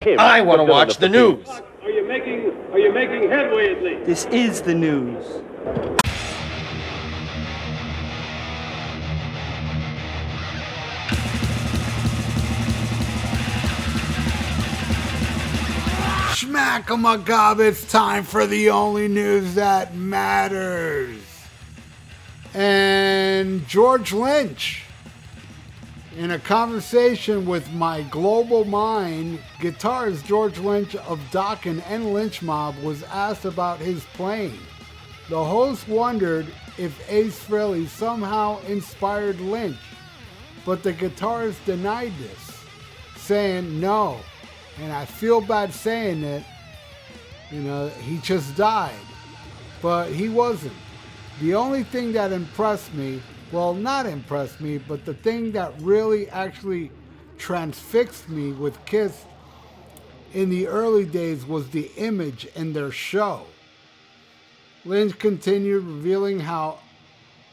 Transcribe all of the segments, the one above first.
I want to watch the news. Are you making headway at least? This is the news. Schmack-a-ma-gob, it's time for the only news that matters. And George Lynch, in a conversation with my global mind, guitarist George Lynch of Dokken and Lynch Mob was asked about his playing. The host wondered if Ace Frehley somehow inspired Lynch, but the guitarist denied this, saying no. And I feel bad saying it, he just died. But he wasn't. The only thing that impressed me, well, not impressed me, but the thing that really actually transfixed me with Kiss in the early days was the image in their show. Lynch continued, revealing how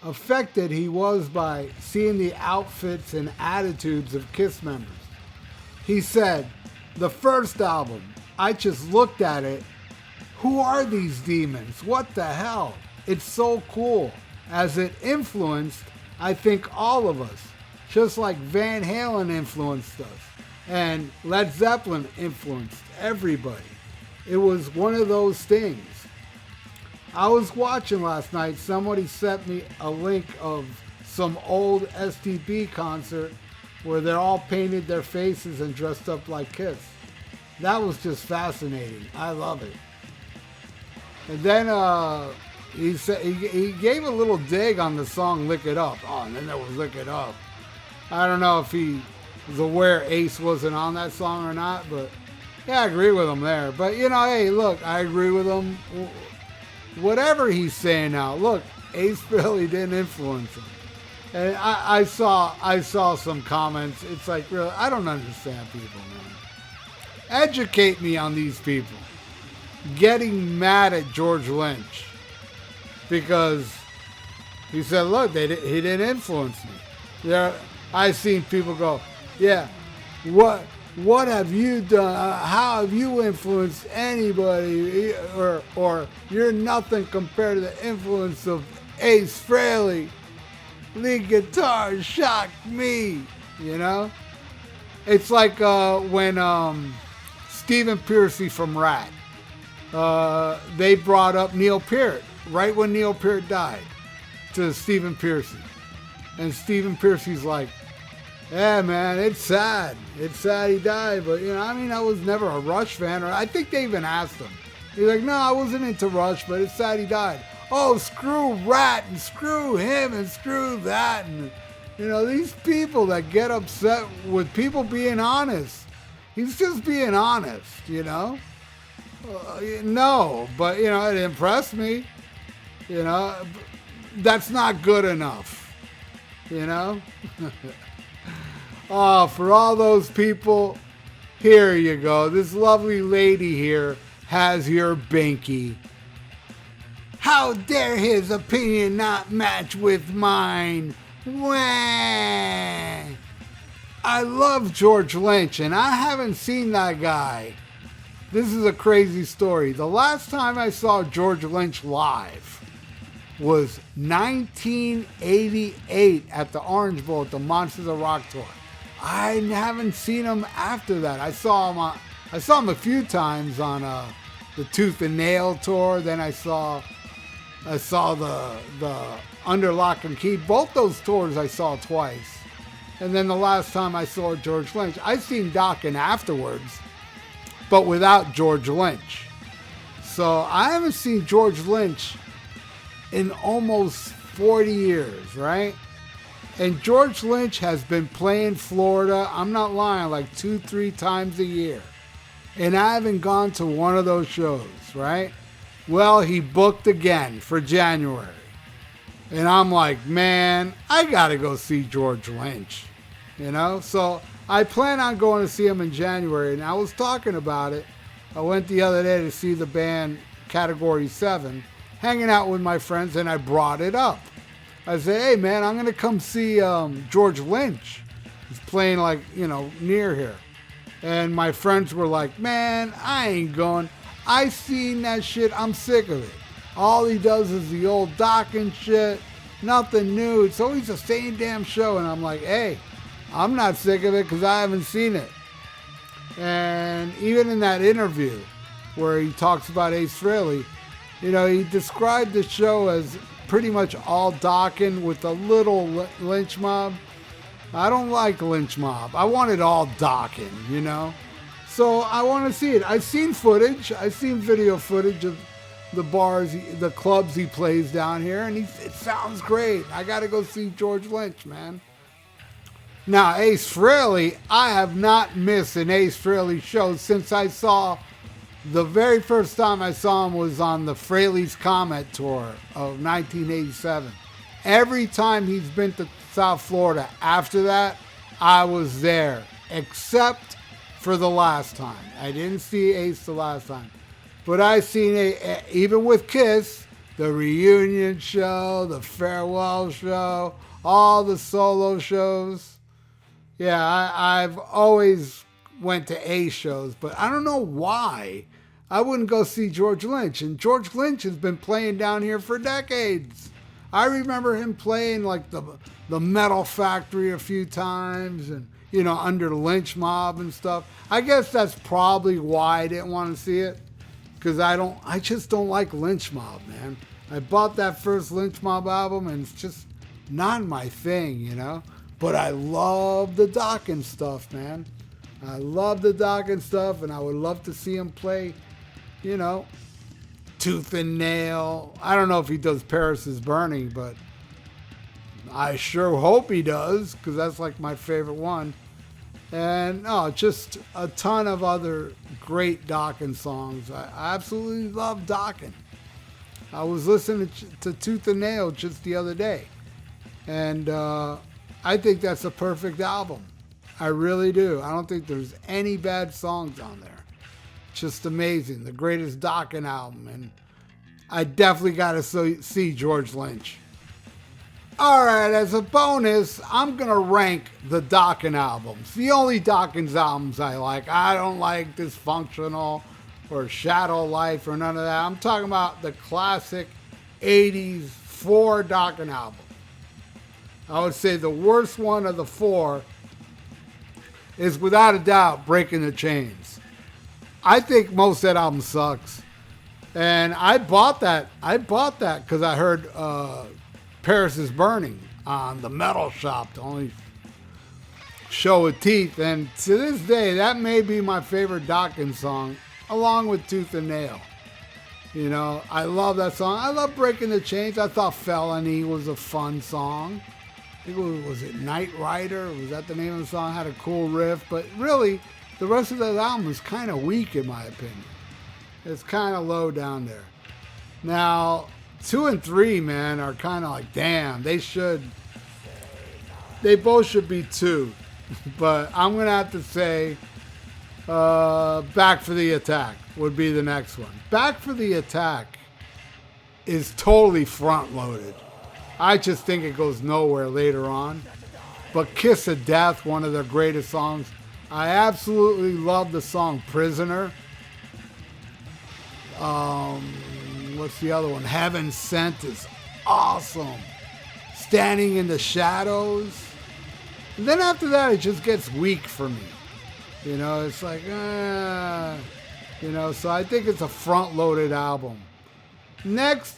affected he was by seeing the outfits and attitudes of Kiss members. He said, "The first album, I just looked at it. Who are these demons? What the hell? It's so cool." As it influenced, I think, all of us. Just like Van Halen influenced us. And Led Zeppelin influenced everybody. It was one of those things. I was watching last night. Somebody sent me a link of some old STP concert where they're all painted their faces and dressed up like Kiss. That was just fascinating. I love it. And then he said he gave a little dig on the song "Lick It Up." Oh, and then there was "Lick It Up." I don't know if he was aware Ace wasn't on that song or not, but yeah, I agree with him there. But hey, look, I agree with him. Whatever he's saying now, look, Ace Frehley didn't influence him. And I saw some comments. It's like, really, I don't understand people, man. Educate me on these people getting mad at George Lynch because he said, look, he didn't influence me. I've seen people go, yeah, what have you done? How have you influenced anybody? Or you're nothing compared to the influence of Ace Frehley. Lead guitar shocked me, It's like when Stephen Pearcy from Rat, they brought up Neil Peart, right when Neil Peart died, to Stephen Pearcy. And Stephen Pearcy's like, yeah, man, it's sad. It's sad he died, but, I was never a Rush fan, or I think they even asked him. He's like, no, I wasn't into Rush, but it's sad he died. Oh, screw Rat, and screw him, and screw that, and, these people that get upset with people being honest. He's just being honest, no, but, it impressed me, that's not good enough, Oh, for all those people, here you go. This lovely lady here has your binky. How dare his opinion not match with mine? Wah! I love George Lynch, and I haven't seen that guy. This is a crazy story. The last time I saw George Lynch live was 1988 at the Orange Bowl at the Monsters of Rock tour. I haven't seen him after that. I saw him a few times on the Tooth and Nail tour. Then I saw the Under Lock and Key. Both those tours I saw twice. And then the last time I saw George Lynch, I seen Dokken afterwards, but without George Lynch. So I haven't seen George Lynch in almost 40 years, right? And George Lynch has been playing Florida, I'm not lying, like 2-3 times a year. And I haven't gone to one of those shows, right? Well, he booked again for January. And I'm like, man, I gotta go see George Lynch, So I plan on going to see him in January, and I was talking about it. I went the other day to see the band Category 7, hanging out with my friends, and I brought it up. I said, hey, man, I'm going to come see George Lynch. He's playing, near here. And my friends were like, man, I ain't going. I seen that shit. I'm sick of it. All he does is the old Dokken shit. Nothing new. It's always the same damn show. And I'm like, hey, I'm not sick of it because I haven't seen it. And even in that interview where he talks about Ace Frehley, you know, he described the show as pretty much all Dokken with a little Lynch Mob. I don't like Lynch Mob. I want it all Dokken, you know? So I want to see it. I've seen footage. I've seen video footage of the bars, the clubs he plays down here, and it sounds great. I got to go see George Lynch, man. Now, Ace Frehley, I have not missed an Ace Frehley show since I saw, the very first time I saw him was on the Frehley's Comet Tour of 1987. Every time he's been to South Florida after that, I was there, except for the last time. I didn't see Ace the last time. But I seen even with Kiss, the reunion show, the farewell show, all the solo shows. Yeah, I've always went to Ace shows, but I don't know why I wouldn't go see George Lynch. And George Lynch has been playing down here for decades. I remember him playing like the Metal Factory a few times, and you know, under Lynch Mob and stuff. I guess that's probably why I didn't want to see it, because I just don't like Lynch Mob, man. I bought that first Lynch Mob album and it's just not my thing, you know. But I love the Dokken stuff, man. I love the Dokken stuff, and I would love to see him play, you know, Tooth and Nail. I don't know if he does Paris is Burning, but I sure hope he does, because that's like my favorite one. And just a ton of other great Dokken songs. I absolutely love Dokken. I was listening to Tooth and Nail just the other day, and I think that's a perfect album. I really do. I don't think there's any bad songs on there. Just amazing. The greatest Dokken album. And I definitely got to see George Lynch. All right, as a bonus, I'm going to rank the Dokken albums. The only Dokken's albums I like. I don't like Dysfunctional or Shadow Life or none of that. I'm talking about the classic 80s 4 Dokken albums. I would say the worst one of the 4 is without a doubt Breaking the Chains. I think most of that album sucks. And I bought that because I heard Paris is Burning on the Metal Shop, the only show with Teeth. And to this day, that may be my favorite Dokken song, along with Tooth and Nail. You know, I love that song. I love Breaking the Chains. I thought Felony was a fun song. I think was it Knight Rider? Was that the name of the song? Had a cool riff, but really, the rest of that album is kind of weak in my opinion. It's kind of low down there. Now, 2 and 3, man, are kind of like, damn, they both should be 2. But I'm going to have to say Back for the Attack would be the next one. Back for the Attack is totally front-loaded. I just think it goes nowhere later on. But Kiss of Death, one of their greatest songs. I absolutely love the song Prisoner. What's the other one? Heaven Sent is awesome. Standing in the Shadows. And then after that, it just gets weak for me. You know, it's like, you know, so I think it's a front-loaded album. Next,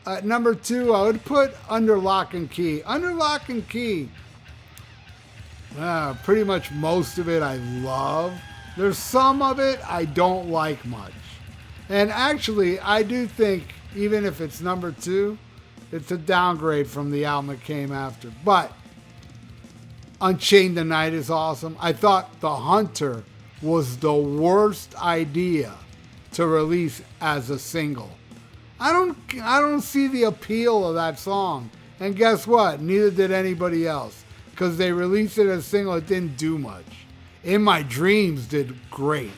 at number 2, I would put Under Lock and Key. Under Lock and Key, pretty much most of it I love. There's some of it I don't like much. And actually, I do think, even if it's number 2, it's a downgrade from the album that came after. But Unchained the Night is awesome. I thought The Hunter was the worst idea to release as a single. I don't see the appeal of that song. And guess what? Neither did anybody else. Because they released it as a single, it didn't do much. In My Dreams did great.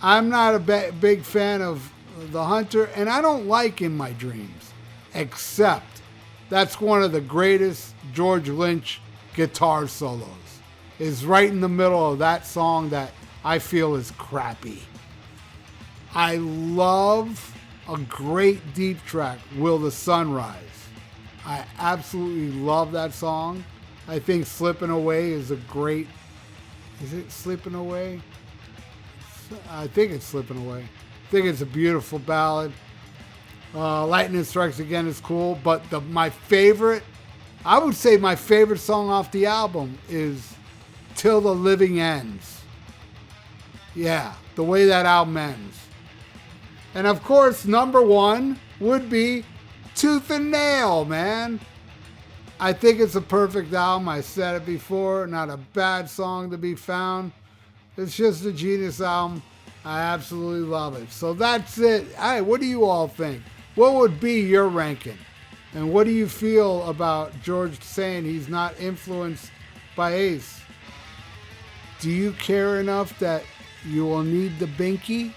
I'm not a big fan of The Hunter, and I don't like In My Dreams. Except that's one of the greatest George Lynch guitar solos. is right in the middle of that song that I feel is crappy. I love a great deep track, Will the Sun Rise. I absolutely love that song. I think Slipping Away is a great... Is it Slipping Away? I think it's Slipping Away. I think it's a beautiful ballad. Lightning Strikes Again is cool, but my favorite, I would say my favorite song off the album is Till the Living Ends. Yeah, the way that album ends. And of course, number one would be Tooth and Nail, man. I think it's a perfect album. I said it before. Not a bad song to be found. It's just a genius album. I absolutely love it. So that's it. Hey, what do you all think? What would be your ranking? And what do you feel about George saying he's not influenced by Ace? Do you care enough that you will need the binky?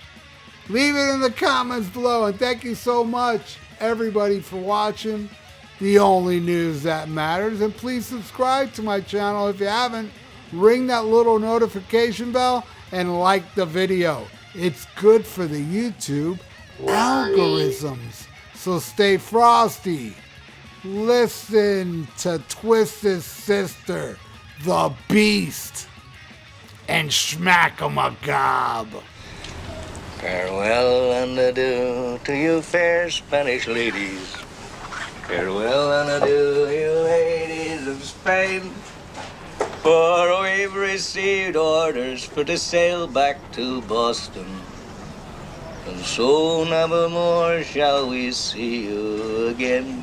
Leave it in the comments below. And thank you so much, everybody, for watching the only news that matters. And please subscribe to my channel if you haven't. Ring that little notification bell and like the video. It's good for the YouTube algorithms. So stay frosty. Listen to Twisted Sister, the Beast, and Smack 'em a gob. Farewell and adieu to you fair Spanish ladies. Farewell and adieu, you ladies of Spain. For we've received orders for to sail back to Boston. And so never more shall we see you again.